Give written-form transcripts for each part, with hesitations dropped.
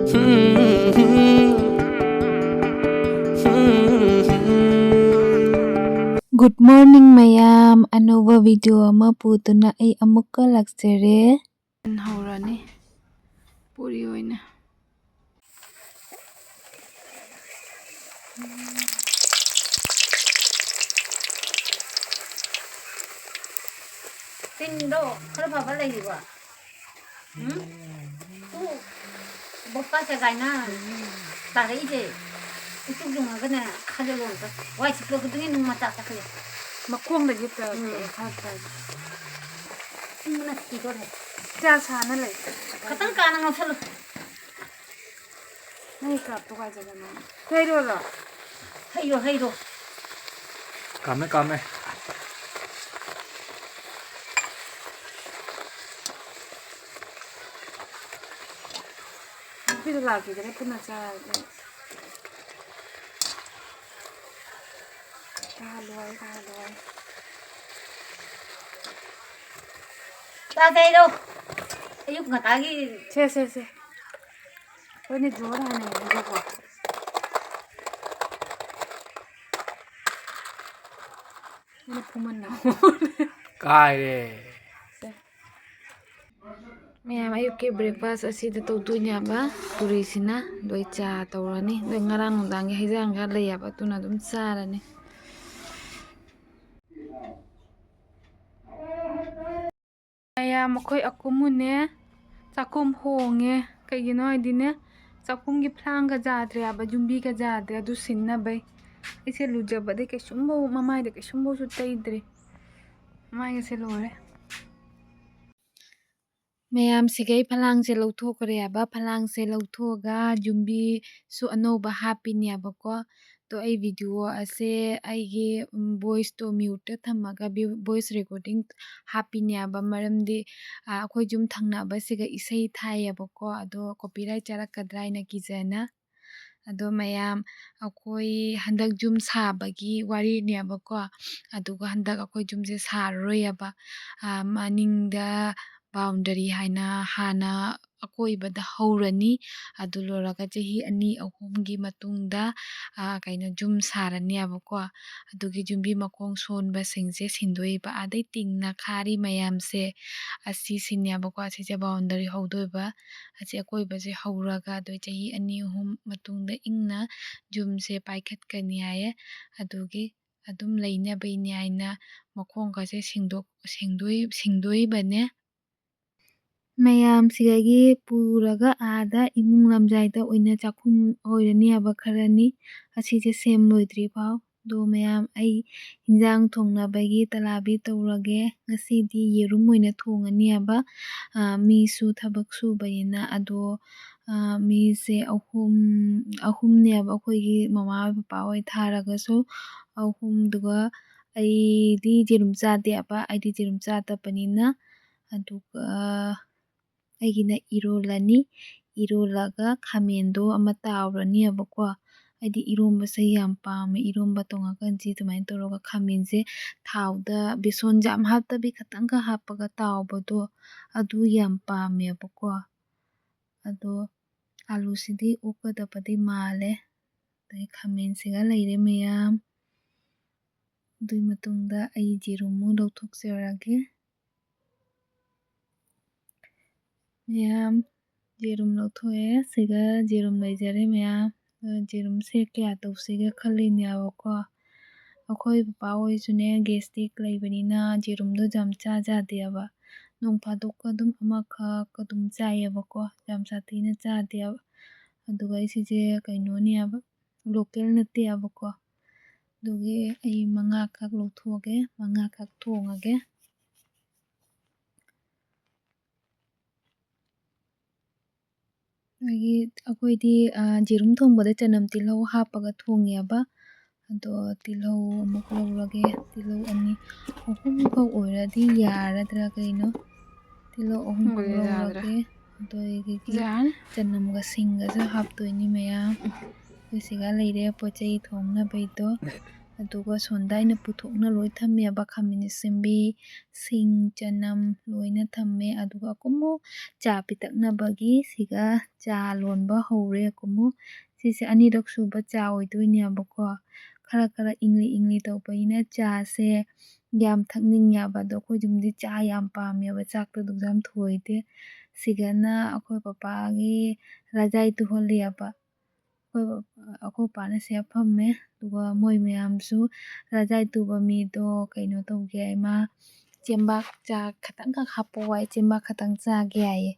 Good morning mayam, anova video ama putuna ay amukka laksere. Haurani puri oina. Tindo, kalau papa lagi ba? Tu, bapak saya na, tarik je. Itu cuma kena kalau lontar. Wah, sebelum itu ni numma tak sakit. Makuang lagi ta khata. Mana tidur ni? Cha sana le. Katang kanan ngau Nai kap to kai jaga na. Kairo la. Hayo. Kame. Video lagi kare puna cha. Haloi. Tak hayo. Ayuk ngatagi. Se. Ini jora ne jago. Ini puman na. Kare. Mayam ayuki breakfast asida tawdunya ba puri sina doi cha tawrani doi ngarang nungdangi haijang ga layaba tuna dum charani. Mayam akhoi akumune chakhum honge kaigino idine chakhum gi phlang ga jadre aba jumbi ga jadre adu sinna bai ise lujaba de kesumbo mamai de kesumbo su taidre mai ge se lore. Mayam sigai phalang se lauthokre aba phalang se lauthoga jumbi su anoba hapini aba ko to ai video ase ai gi voice to mute thamaga voice recording hapini aba maramdi akhoi jum thangna ba siga isai thai aba ko ado copyright charakadra ina kijana ado mayam akhoi handak jum sabagi wari ni aba ko aduga handak akhoi jum se saroi aba maningda boundary haina hana akoibada haurani adu loraga chahi ani ahumgi matungda kaina jum sarani abako adugi jumbi makong sonba singse sindoiba adai tingna khari mayam se asi sinyabako asi je boundary haudoiba asi akoiba je hauraga doi chahi ani ahum matungda ingna jum se paikhatkani haye adugi adum leina baini aina makong ka se singdoibane. Mayam sigagi puraga ada imung lamjaida oina chakhum oirani aba kharani asije sem loidri pau do mayam ai hinjang thongna bagi talabi tawrage ngasidi yerum oina thongani aba mi su thabak su bayina ado mi se ahum ne aba khoi gi mama papa oi tharaga so ahum duga ai di jerum chade aba ai di jerum chata panina aduga aigina irolaga khamendo ama tawrani abako aidi iromba se yam pame iromba tonga kanji tumain toroga khamenje thawda beson jam hapta bi khatanga hapaga tawbado adu yam pame abako ado alu sidi okada padi male dai khamen sega leire mayam dui matungda ai jerumu lawthokjarage. Mayam jerum lawthoe siga jerum laijare mayam jerum se kya tawsiga khalini abako akhoi papa oi sune gastric laibanina jerum do jam chajade aba nong phadok adum amakha kadum chai abako jam satina chade aba aduga isije kainoni aba local nate abako dugi ai manga khak lawthoge manga khak thongage. Akhoi jerum thongbada chanam tilhau hapaga thongi aba ado tilhau amuk lawrage tilhau ani ahum khau oiradi yaradra kaino tilhau ahum lawrage ado egi chanamga singga ja haptoini mayam siga leire pochai thongna baito ꯑꯗꯨꯒ ꯁꯣꯝꯗ ꯑꯩꯅ ꯄꯨꯊꯣꯛꯅ ꯂꯣꯏ ꯊꯝꯃꯦꯕ ꯈꯥꯃꯦꯟ ꯑꯁꯤꯟꯕꯤ ꯁꯤꯡ ꯆꯅꯝ ꯂꯣꯏꯅ ꯊꯝꯃꯦ ꯑꯗꯨꯒ ꯑꯀꯨꯝꯃꯨꯛ ꯆꯥ ꯄꯤꯇꯛꯅꯕꯒꯤ ꯁꯤꯒ ꯆꯥ ꯂꯣꯟꯕ ꯍꯧꯔꯦ ꯑꯀꯨꯝꯃꯨꯛ ꯁꯤꯁꯦ ꯑꯅꯤꯔꯛ ꯁꯨꯕ ꯆꯥ ꯑꯣꯏꯗꯣꯏꯅꯦꯕꯀꯣ ꯈꯔ ꯏꯪꯂꯤ ꯇꯧꯕꯅꯤꯅ ꯆꯥꯁꯦ ꯌꯥꯝ ꯊꯛꯅꯤꯡꯉꯦꯕ ꯑꯗꯣ ꯑꯩꯈꯣꯏ ꯌꯨꯝꯗꯤ ꯆꯥ ꯌꯥꯝ ꯄꯥꯝꯃꯦꯕ ꯆꯥꯛꯇꯣ ꯑꯗꯨꯛ ꯌꯥꯝ ꯊꯣꯏꯗꯦ ꯁꯤꯒꯅ ꯑꯩꯈꯣꯏ ꯄꯄꯥꯒꯤ ꯔꯖꯥꯏ ꯇꯨꯍꯜꯂꯤꯑꯕ ꯑꯩꯈꯣꯏ ꯄꯥꯅ ꯁꯤꯗ ꯐꯝꯃꯦ ꯑꯗꯨꯒ ꯃꯣꯏ ꯃꯌꯥꯝꯁꯨ ꯔꯖꯥꯏ ꯇꯨꯕ ꯃꯤꯗꯣ ꯀꯩꯅꯣ ꯇꯧꯒꯦ ꯃꯥ ꯆꯦꯡꯕꯥꯛ ꯆꯥ ꯈꯇꯪꯈꯛ ꯍꯥꯞꯄꯛꯑꯣ ꯍꯥꯏ ꯆꯦꯡꯕꯥꯛ ꯈꯇꯪ ꯆꯥꯒꯦ ꯍꯥꯏꯌꯦ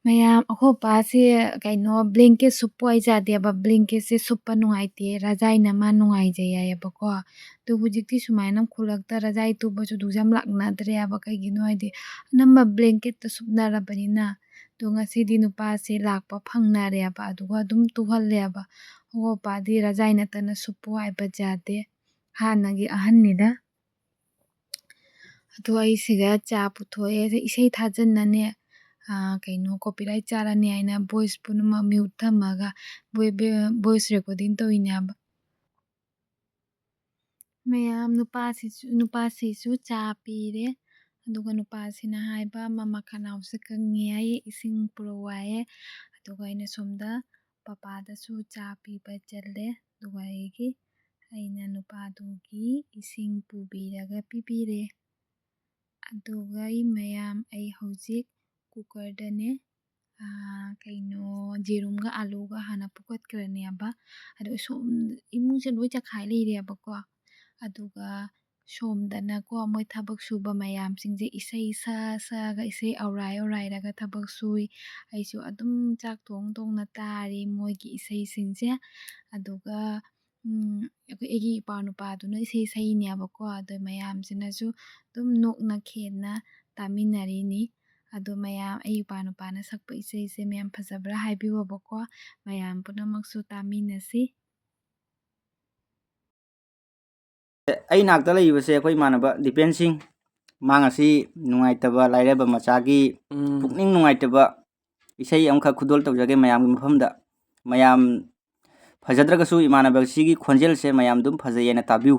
ꯃꯌꯥꯝ ꯑꯩꯈꯣꯏ ꯄꯥꯁꯦ ꯀꯩꯅꯣ ꯕ꯭ꯂꯦꯡꯀꯦꯠ ꯁꯨꯞꯄ ꯋꯥꯏꯖꯥꯗꯦꯕ ꯕ꯭ꯂꯦꯡꯀꯦꯠꯁꯦ ꯁꯨꯞꯄ ꯅꯨꯡꯉꯥꯏꯇꯦ ꯔꯖꯥꯏꯅ ꯃꯥ ꯅꯨꯡꯉꯥꯏꯖꯩ ꯍꯥꯏꯌꯦꯕꯀꯣ ꯑꯗꯣ ꯍꯧꯖꯤꯛꯇꯤ ꯁꯨꯃꯥꯏꯅ ꯈꯨꯜꯂꯛꯇ ꯔꯖꯥꯏ ꯇꯨꯕꯁꯨ ꯑꯗꯨ ꯌꯥꯝ ꯂꯥꯛꯅꯗ꯭ꯔꯦꯕ ꯀꯩꯒꯤꯅꯣ ꯍꯥꯏꯗꯤ ꯑꯅꯝꯕ ꯕ꯭ꯂꯦꯡꯀꯦꯠꯇ ꯁꯨꯞꯅꯔꯕꯅꯤꯅ ꯑꯗꯣ ꯉꯁꯤꯗꯤ ꯅꯨꯄꯥꯁꯦ ꯂꯥꯛꯄ ꯐꯪꯅꯔꯦꯕ ꯑꯗꯨꯒ ꯑꯗꯨꯝ ꯇꯨꯍꯜꯂꯦꯕ ꯑꯩꯈꯣꯏ ꯄꯥꯗꯤ ꯔꯖꯥꯏ ꯅꯠꯇꯅ ꯁꯨꯞꯄ ꯋꯥꯏꯕ ꯌꯥꯗꯦ ꯍꯥꯟꯅꯒꯤ ꯑꯍꯟꯅꯤꯗ ꯑꯗꯣ ꯑꯩ ꯁꯤꯗ ꯆꯥ ꯄꯨꯊꯣꯛꯑꯦ ꯏꯁꯩ ꯊꯥꯖꯟꯅꯅꯦ ꯀꯩꯅꯣ ꯀꯣꯄꯤꯔꯥꯏꯠ ꯆꯥꯔꯅꯤ ꯍꯥꯏꯅ ꯚꯣꯏꯁ ꯄꯨꯝꯅꯃꯛ ꯃ꯭ꯌꯨꯠ ꯊꯝꯃꯒ ꯚꯣꯏꯁ ꯔꯦꯀꯣꯔꯗꯤꯡ ꯇꯧꯔꯤꯅꯦꯕ ꯃꯌꯥꯝ ꯅꯨꯄꯥꯁꯤꯁꯨ ꯆꯥ ꯄꯤꯔꯦ ꯑꯗꯨꯒ ꯅꯨꯄꯥꯁꯤꯅ ꯍꯥꯏꯕ ꯃꯃꯥ ꯈꯅꯥꯎꯁꯦ ꯀꯪꯉꯦ ꯍꯥꯏꯌꯦ ꯏꯁꯤꯡ ꯄꯨꯔꯛꯑꯣ ꯍꯥꯏꯌꯦ ꯑꯗꯨꯒ ꯑꯩꯅ ꯁꯣꯝꯗ ꯄꯄꯥꯗꯁꯨ ꯆꯥ ꯄꯤꯕ ꯆꯠꯂꯦ ꯑꯗꯨꯒ ꯑꯩꯅ ꯅꯨꯄꯥꯗꯨꯒꯤ ꯏꯁꯤꯡ ꯄꯨꯕꯤꯔꯒ ꯄꯤꯕꯤꯔꯦ ꯑꯗꯨꯒ ꯃꯌꯥꯝ ꯑꯩ ꯍꯧꯖꯤꯛ ꯀꯨꯀꯔꯗꯅꯦ ꯀꯩꯅꯣ ꯌꯦꯔꯨꯝꯒ ꯑꯥꯂꯨꯒ ꯍꯥꯟꯅ ꯐꯨꯠꯈ꯭ꯔꯅꯦꯕ ꯑꯗꯣ ꯏꯃꯨꯡꯁꯦ ꯂꯣꯏ ꯆꯈꯥꯏ ꯂꯩꯔꯦꯕꯀꯣ ꯑꯗꯨꯒ ꯁꯣꯝꯗꯅꯀꯣ ꯃꯣꯏ ꯊꯕꯛ ꯁꯨꯕ ꯃꯌꯥꯝꯁꯤꯡꯁꯦ ꯏꯁꯩ ꯁꯛꯑꯒ ꯏꯁꯩ ꯑꯧꯔꯥꯏꯔꯒ ꯊꯕꯛ ꯁꯨꯏ ꯑꯩꯁꯨ ꯑꯗꯨꯝ ꯆꯥꯛ ꯊꯣꯡꯅ ꯇꯥꯔꯤ ꯃꯣꯏꯒꯤ ꯏꯁꯩꯁꯤꯡꯁꯦ ꯑꯗꯨꯒ ꯑꯩꯒꯤ ꯏꯄꯥ ꯅꯨꯄꯥꯗꯨꯅ ꯏꯁꯩ ꯁꯛꯏꯅꯦꯕꯀꯣ ꯑꯗꯣ ꯃꯌꯥꯝꯁꯤꯅꯁꯨ ꯑꯗꯨꯝ ꯅꯣꯛꯅ ꯈꯦꯅ ꯇꯥꯃꯤꯟꯅꯔꯤꯅꯤ ꯑꯗꯣ ꯃꯌꯥꯝ ꯑꯩ ꯏꯄꯥ ꯅꯨꯄꯥꯅ ꯁꯛꯄ ꯏꯁꯩꯁꯦ ꯃꯌꯥꯝ ꯐꯖꯕ꯭ꯔꯥ ꯍꯥꯏꯕꯤꯌꯣꯕꯀꯣ ꯃꯌꯥꯝ ꯄꯨꯝꯅꯃꯛꯁꯨ ꯇꯥꯃꯤꯟꯅꯁꯤ ꯑꯩ ꯅꯥꯛꯇ ꯂꯩꯔꯤꯕꯁꯦ ꯑꯩꯈꯣꯏ ꯏꯃꯥꯟꯅꯕ ꯗꯤꯄꯦꯟꯁꯤꯡ ꯃꯥ ꯉꯁꯤ ꯅꯨꯡꯉꯥꯏꯇꯕ ꯂꯥꯏꯔꯕ ꯃꯆꯥꯒꯤ ꯄꯨꯛꯅꯤꯡ ꯅꯨꯡꯉꯥꯏꯇꯕ ꯏꯁꯩ ꯑꯃꯈꯛ ꯈꯨꯗꯣꯜ ꯇꯧꯖꯒꯦ ꯃꯌꯥꯝꯒꯤ ꯃꯐꯝꯗ ꯃꯌꯥꯝ ꯐꯖꯗ꯭ꯔꯒꯁꯨ ꯏꯃꯥꯟꯅꯕꯁꯤꯒꯤ ꯈꯣꯟꯖꯦꯜꯁꯦ ꯃꯌꯥꯝ ꯑꯗꯨꯝ ꯐꯖꯩꯌꯦꯅ ꯇꯥꯕꯤꯌꯨ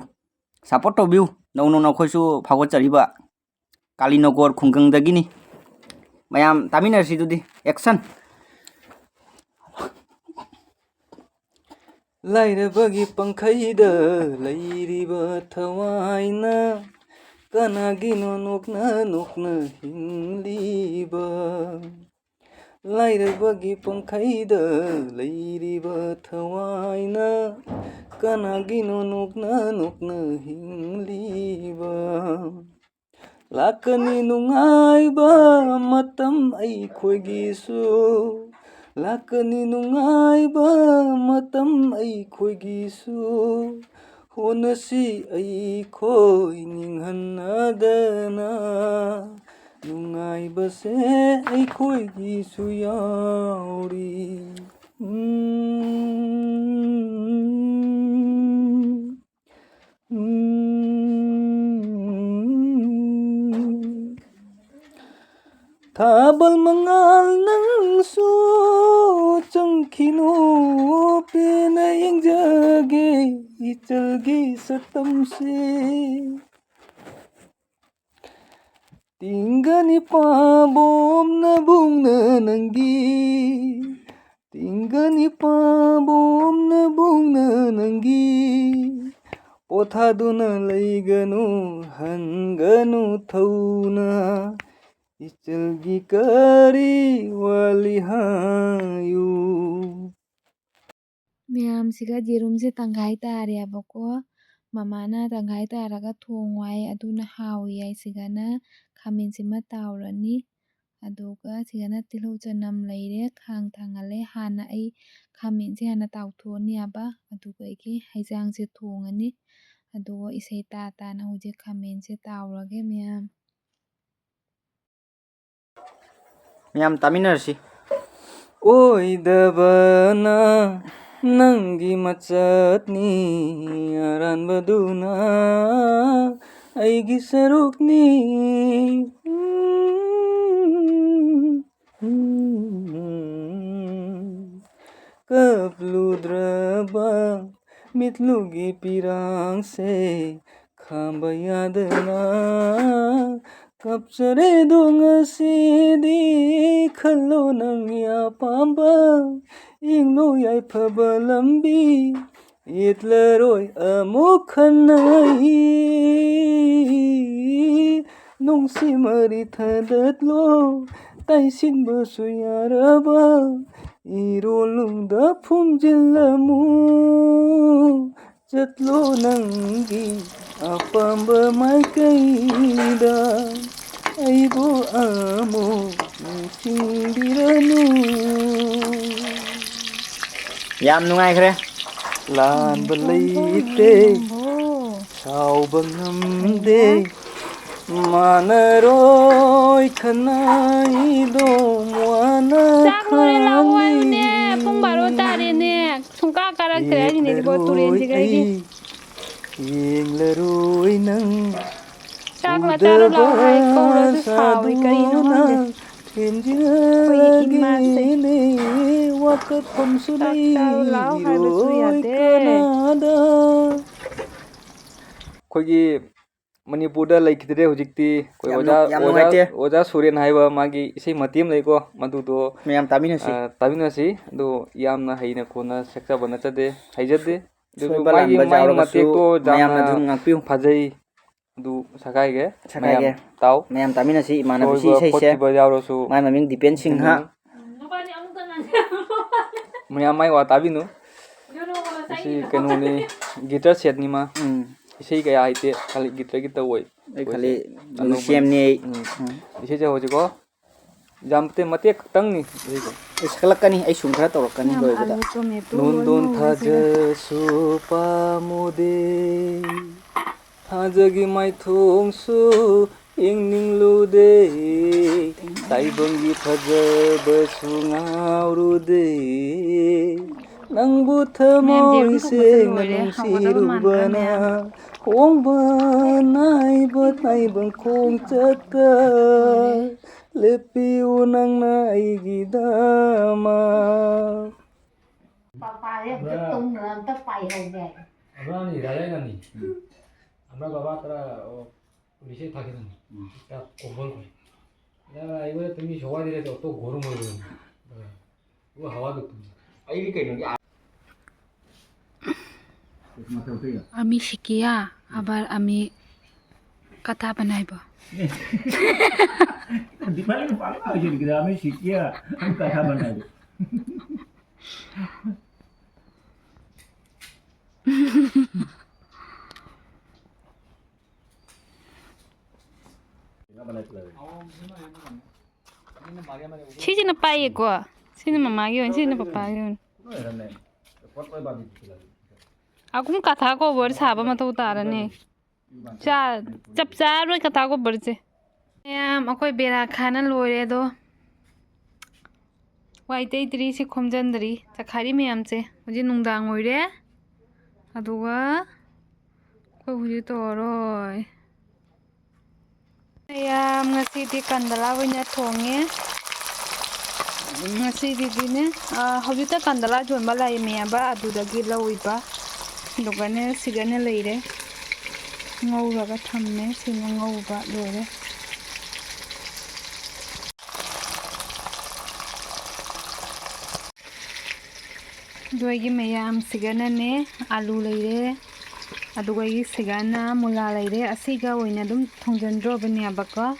ꯁꯞꯄꯣꯔꯠ ꯇꯧꯕꯤꯌꯨ ꯅꯧꯅ ꯑꯩꯈꯣꯏꯁꯨ ꯐꯥꯎꯒꯠꯆꯔꯤꯕ ꯀꯥꯂꯤꯅꯣꯒꯣꯔ ꯈꯨꯡꯒꯪꯗꯒꯤꯅꯤ ꯃꯌꯥꯝ ꯇꯥꯃꯤꯟꯅꯔꯁꯤ ꯑꯗꯨꯗꯤ ꯑꯦꯛꯁꯟ ꯂꯥꯏꯔꯕꯒꯤ ꯄꯪꯈꯩꯗ ꯂꯩꯔꯤꯕ ꯊꯋꯥꯏꯅ ꯀꯅꯥꯒꯤꯅꯣ ꯅꯣꯛꯅ ꯍꯤꯡꯂꯤꯕ ꯂꯥꯏꯔꯕꯒꯤ ꯄꯪꯈꯩꯗ ꯂꯩꯔꯤꯕ ꯊꯋꯥꯏꯅ ꯀꯅꯥꯒꯤꯅꯣ ꯅꯣꯛꯅ ꯍꯤꯡꯂꯤꯕ ꯂꯥꯛꯀꯅꯤ ꯅꯨꯡꯉꯥꯏꯕ ꯃꯇꯝ ꯑꯩꯈꯣꯏꯒꯤꯁꯨ ꯂꯥꯛꯀꯅꯤ ꯅꯨꯡꯉꯥꯏꯕ ꯃꯇꯝ ꯑꯩꯈꯣꯏꯒꯤꯁꯨ ꯍꯣꯠꯅꯁꯤ ꯑꯩꯈꯣꯏ ꯅꯤꯡꯍꯟꯅꯗꯅ ꯅꯨꯡꯉꯥꯏꯕꯁꯦ ꯑꯩꯈꯣꯏꯒꯤꯁꯨ ꯌꯥꯎꯔꯤ ꯊꯥꯕꯜ ꯃꯉꯥꯜ ꯅꯪꯁꯨ ꯆꯪꯈꯤꯅꯨ ꯄꯦꯟꯅ ꯌꯦꯡꯖꯒꯦ ꯏꯆꯜꯒꯤ ꯁꯛꯇꯝꯁꯦ ꯇꯤꯡꯒꯅꯤ ꯄꯥꯝꯕꯣꯝꯅ ꯕꯨꯡꯅ ꯅꯪꯒꯤ ꯇꯤꯡꯒꯅꯤ ꯄꯥꯝꯕꯣꯝꯅ ꯕꯨꯡꯅ ꯅꯪꯒꯤ ꯄꯣꯊꯥꯗꯨꯅ ꯂꯩꯒꯅꯨ ꯍꯟꯒꯅꯨ ꯊꯧꯅ ꯏꯆꯜꯒꯤ ꯀꯔꯤ ꯋꯥꯠꯂꯤ ꯍꯥꯏꯌꯨ ꯃꯌꯥꯝꯁꯤꯒ ꯌꯦꯔꯨꯝꯁꯦ ꯇꯪꯈꯥꯏ ꯇꯥꯔꯦꯕꯀꯣ ꯃꯃꯥꯅ ꯇꯪꯈꯥꯏ ꯇꯥꯔꯒ ꯊꯣꯡꯉꯨ ꯍꯥꯏ ꯑꯗꯨꯅ ꯍꯥꯎꯏ ꯍꯥꯏ ꯁꯤꯒꯅ ꯈꯥꯃꯦꯟꯁꯤꯃ ꯇꯥꯎꯔꯅꯤ ꯑꯗꯨꯒ ꯁꯤꯒꯅ ꯇꯤꯜꯍꯧ ꯆꯅꯝ ꯂꯩꯔꯦ ꯈꯥꯡ ꯊꯥꯡꯒꯠꯂꯦ ꯍꯥꯟꯅ ꯑꯩ ꯈꯥꯃꯦꯟꯁꯦ ꯍꯥꯟꯅ ꯇꯥꯎꯊꯣꯛꯑꯅꯤꯕ ꯑꯗꯨꯒ ꯍꯩꯖꯥꯡꯁꯦ ꯊꯣꯡꯉꯅꯤ ꯑꯗꯨꯒ ꯏꯁꯩ ꯇꯥꯅ ꯍꯧꯖꯤꯛ ꯈꯥꯃꯦꯟꯁꯦ ꯇꯥꯎꯔꯒꯦ ꯃꯌꯥꯝ ꯇꯥꯃꯤꯟꯅꯔꯁꯤ ꯑꯣꯏꯗꯕꯅ ꯅꯪꯒꯤ ꯃꯆꯠꯅꯤ ꯑꯔꯥꯟꯕꯗꯨꯅ ꯑꯩꯒꯤ ꯁꯔꯨꯛꯅꯤ ꯀꯞꯂꯨꯗ꯭ꯔꯕ ꯃꯤꯠꯂꯨꯒꯤ ꯄꯤꯔꯥꯡꯁꯦ ꯈꯥꯝꯕ ꯌꯥꯗꯅ ꯀꯞꯆꯔꯦꯗꯣ ꯉꯁꯤꯗꯤ ꯈꯜꯂꯣ ꯅꯪꯒꯤ ꯑꯄꯥꯝꯕ ꯌꯦꯡꯂꯣ ꯌꯥꯏꯐꯕ ꯂꯝꯕꯤ ꯌꯦꯠꯂꯔꯣꯏ ꯑꯃꯨꯛ ꯍꯟꯅ ꯅꯨꯡꯁꯤ ꯃꯔꯤ ꯊꯗꯠꯂꯣ ꯇꯩꯁꯤꯟꯕꯁꯨ ꯌꯥꯔꯕ ꯏꯔꯣꯜꯅꯨꯡꯗ ꯐꯨꯝꯖꯤꯜꯂꯝꯃꯨ ꯆꯠꯂꯣ ꯅꯪꯒꯤ ꯑꯄꯥꯝꯕ ꯃꯥꯏꯀꯩꯗ ꯑꯩꯕꯨ ꯑꯃꯨꯛ ꯅꯤꯡꯁꯤꯡꯕꯤꯔꯅꯨ. ꯌꯥꯝ ꯅꯨꯡꯉꯥꯏꯈ꯭ꯔꯦ. ꯂꯥꯟꯕ ꯂꯩꯇꯦ ꯁꯥꯎꯕ ꯉꯝꯗꯦ ꯃꯥꯟꯅꯔꯣꯏ ꯈꯟꯅꯩꯗꯣ ꯋꯥꯅ ꯈꯥꯡꯂꯤ ꯌꯦꯡꯂꯔꯣꯏ ꯑꯩ ꯌꯦꯡꯂꯔꯣꯏ ꯅꯪ ꯎꯗꯕ ꯁꯥꯗꯨꯅ ꯊꯦꯝꯖꯤꯜꯂꯒꯦꯅꯦ ꯋꯥꯀꯠꯐꯝꯁꯨ ꯂꯩꯔꯣꯏ ꯀꯅꯥꯗ. ꯑꯩꯈꯣꯏꯒꯤ ꯃꯅꯤꯄꯨꯔꯗ ꯂꯩꯈꯤꯗ꯭ꯔꯦ ꯍꯧꯖꯤꯛꯇꯤ ꯑꯩꯈꯣꯏ ꯑꯣꯖꯥ ꯁꯨꯔꯦꯟ ꯍꯥꯏꯕ ꯃꯥꯒꯤ ꯏꯁꯩ ꯃꯇꯦꯛ ꯑꯃ ꯂꯩꯀꯣ ꯃꯗꯨꯗꯣ ꯃꯌꯥꯝ ꯇꯥꯃꯤꯟꯅꯁꯤ. ꯑꯗꯨ ꯌꯥꯝꯅ ꯍꯩꯅ ꯈꯣꯟꯅ ꯁꯛꯆꯕ ꯅꯠꯆꯗꯦ ꯍꯩꯖꯗꯦ ꯑꯗꯨꯁꯨ ꯃꯥꯒꯤ ꯃꯇꯦꯛꯇꯣ ꯌꯥꯝꯅ ꯐꯖꯩ. ꯑꯗꯨ ꯁꯛꯀꯥꯏꯒꯦ ꯃꯌꯥꯝ ꯇꯥꯎ ꯃꯌꯥꯝ ꯇꯥꯃꯤꯟꯅꯁꯤ. ꯏꯃꯥꯟꯅꯕꯁꯤ ꯏꯁꯩꯁꯦ ꯃꯥꯏ ꯃꯃꯤꯡ ꯗꯤꯄꯦꯟ ꯁꯤꯡꯍ. ꯃꯌꯥꯝ ꯃꯥꯏ ꯋꯥ ꯇꯥꯕꯤꯅꯨ. ꯃꯁꯤ ꯀꯩꯅꯣꯅꯤ ꯒꯤꯇꯔ ꯁꯦꯠꯅꯤ ꯃꯥ. ꯏꯁꯩ ꯀꯌꯥ ꯍꯩꯇꯦ ꯈꯜꯂꯤ ꯒꯤꯇꯔ ꯑꯣꯏ. ꯈꯜꯂꯤ ꯃ꯭ꯌꯨꯖꯤꯌꯝꯅꯤ ꯑꯩ. ꯏꯁꯩ ꯍꯧꯖꯤꯛꯀꯣ ꯌꯥꯝ ꯃꯇꯦꯛ ꯈꯛꯇꯪꯅꯤ. ꯁꯛꯂꯛꯀꯅꯤ ꯑꯩ ꯁꯨꯝ ꯈꯔ ꯇꯧꯔꯛꯀꯅꯤ ꯂꯣꯏꯕꯗ. ꯅꯣꯟꯗꯣꯟ ꯊꯥꯖꯁꯨ ꯄꯥꯝꯃꯨꯗꯦ ꯊꯥꯖꯒꯤ ꯃꯥꯏꯊꯣꯡꯁꯨ ꯌꯦꯡꯅꯤꯡꯂꯨꯗꯦ ꯇꯥꯏꯕꯪꯒꯤ ꯐꯖꯕꯁꯨ ꯉꯥꯎꯔꯨꯗे ꯅꯪꯕꯨ ꯊꯃꯣꯏ ꯁꯦꯡꯅ ꯅꯨꯡꯁꯤꯔꯨꯕꯅ ꯍꯣꯡꯕ ꯅꯥꯏꯕ ꯇꯥꯏꯕꯪ ꯈꯣꯡꯆꯠꯇ ꯂꯦꯞꯄꯤꯌꯨ ꯅꯪꯅ ꯑꯩꯒꯤꯗꯃꯛ. Papaya betul nanti payahnya. Abang ni dah ni. Abang bapa tera polisi thaki ni. Ya kumpul ni. Ya ibu tu ni showa dire tu tu goru moru. Ibu hawa tu. Ayi ni kaya ni. Ami shikia abar ami kata banai ba. Di mana ni paling aja di kami sikia, kami kata mana itu. Sini pakai ko. Sini mama gyon, sini papa gyon. Aku kata ko ber sahaba matau tarane. Cap roi kata ko berje. Mayam akoi bera khana loire do. Wai tei tri si khomjandri chakhari mayam che. Hoji nungdang oire. Aduga ko huji toroi. Mayam ngasi di kandala wanya thonge. Ngasi di ne hoji ta kandala jonba lai mayaba adudagi lauiba. Dugane sigane leire. Ngauga thamme sina ngauba lore. Duagi mayam sigana ne alu leire adugai sigana mula leire asiga oina dum thongjandro bani abaka